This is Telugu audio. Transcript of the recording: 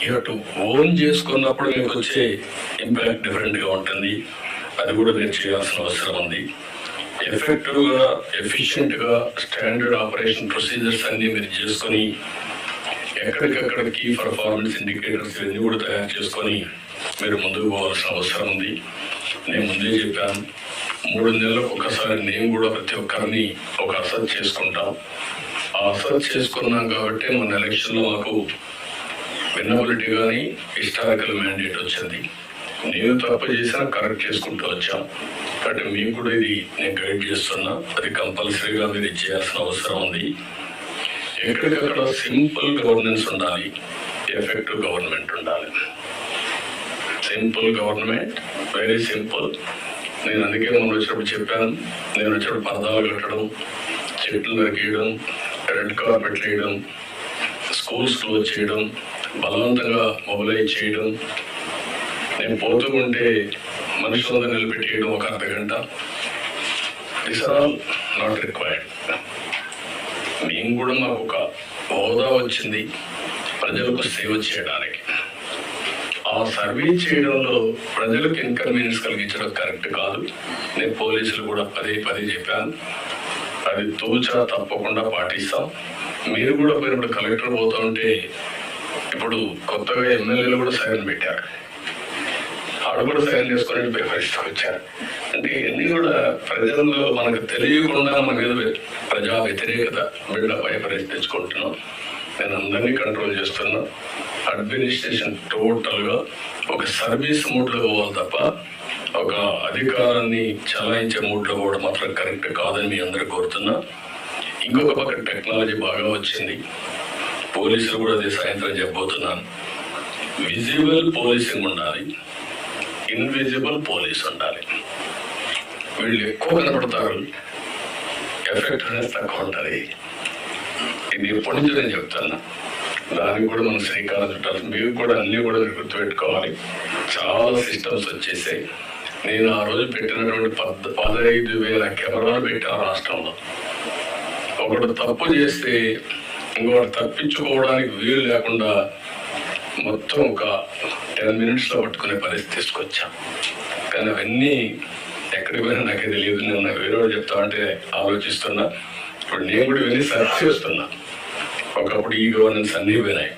ఇటు ఓన్ చేసుకున్నప్పుడు మీకు వచ్చే ఇంపాక్ట్ డిఫరెంట్గా ఉంటుంది. అది కూడా మీరు చేయాల్సిన అవసరం ఉంది. ఎఫెక్టివ్గా, ఎఫిషియెంట్గా స్టాండర్డ్ ఆపరేషన్ ప్రొసీజర్స్ అన్నీ మీరు చేసుకొని ఎక్కడికక్కడ కీ పర్ఫార్మెన్స్ ఇండికేటర్స్ ఇవన్నీ కూడా తయారు చేసుకొని మీరు ముందుకు పోవాల్సిన అవసరం ఉంది. నేను ముందే చెప్పాను, 3 నెలలకు ఒకసారి నేను కూడా ప్రతి ఒక్కరిని ఒక అసెస్ చేసుకుంటాం. ఆ అసెస్ చేసుకున్నాం కాబట్టి మన ఎలక్షన్లో మాకు విన్నబిలిటీ కానీ హిస్టారికల్ మ్యాండేట్ వచ్చింది. నేను తప్పు చేసినా కరెక్ట్ చేసుకుంటూ వచ్చాం. కాబట్టి మీకు కూడా ఇది నేను గైడ్ చేస్తున్నా. అది కంపల్సరీగా మీరు చేయాల్సిన అవసరం ఉంది. ఎక్కడికక్కడ సింపుల్ గవర్నెన్స్ ఉండాలి, ఎఫెక్టివ్ గవర్నమెంట్ ఉండాలి. Simple government, very simple. నేను అందుకే మనం వచ్చినప్పుడు చెప్పాను, నేను వచ్చినప్పుడు పరదాలు కట్టడం, చెట్లు నరికేయడం, రెడ్ కార్పెట్ వేయడం, స్కూల్స్ క్లోజ్ చేయడం, బలవంతంగా మొబిలైజ్ చేయడం, నేను పోతూ ఉంటే మనుషులందరూ నిలబెట్టేయడం ఒక అర్ధగంట, this are all not required. మేము కూడా మాకు ఒక హోదా వచ్చింది ప్రజలకు సేవ చేయడానికి. ఆ సర్వీస్ చేయడంలో ప్రజలకు ఇన్కన్వీనియన్స్ కలిగించడం కరెక్ట్ కాదు. నేను పోలీసులు కూడా పదే చెప్పాను, అది తూచా తప్పకుండా పాటిస్తాం. మీరు కూడా ఇప్పుడు కలెక్టర్ పోతూ ఉంటే ఇప్పుడు కొత్తగా ఎమ్మెల్యేలు కూడా సైన్ పెట్టారు, ఆడ కూడా సైన్ చేసుకొని పరిస్థితికి వచ్చారు. అంటే ఇవన్నీ కూడా ప్రజల్లో మనకు తెలియకుండా మన మీద ప్రజా వ్యతిరేకత బిల్డప్ పరిస్థితి తెచ్చుకుంటున్నాం. నేను అందరినీ కంట్రోల్ చేస్తున్నా. అడ్మినిస్ట్రేషన్ టోటల్గా ఒక సర్వీస్ మూడ్లో పోవాలి తప్ప ఒక అధికారాన్ని చలాయించే మూడ్లో కూడా మాత్రం కరెక్ట్ కాదని మీ అందరూ కోరుతున్నా. ఇంకొక పక్క టెక్నాలజీ బాగా వచ్చింది, పోలీసులు కూడా అదే సాయంత్రం చెప్పబోతున్నాను. విజిబుల్ పోలీసింగ్ ఉండాలి, ఇన్విజిబుల్ పోలీస్ ఉండాలి. వీళ్ళు ఎక్కువ కనపడతారు, ఎఫెక్ట్ అనేది తక్కువ ఉంటుంది. ఇది ఎప్పటి నుంచి నేను చెప్తాను, దానికి కూడా మనం శ్రీకారం చుట్టాలి. మీరు కూడా అన్నీ కూడా మీరు గుర్తుపెట్టుకోవాలి. చాలా సిస్టమ్స్ వచ్చేసాయి. నేను ఆ రోజు పెట్టినటువంటి 15,000 కెమెరాలు పెట్టాను రాష్ట్రంలో. ఒకడు తప్పు చేస్తే ఇంకొకటి తప్పించుకోవడానికి వీలు లేకుండా మొత్తం ఒక 10 మినిట్స్లో పట్టుకునే పరిస్థితి తీసుకొచ్చాం. కానీ అవన్నీ ఎక్కడికి పోయినా నాకే తెలియదు. నేను వేరే చెప్తా అంటే ఆలోచిస్తున్నా. ఇప్పుడు నేను కూడా ఇవన్నీ సర్చ్ చేస్తున్నా. ఒకప్పుడు ఈ గవర్నెన్స్ అన్నీ పోయినాయి.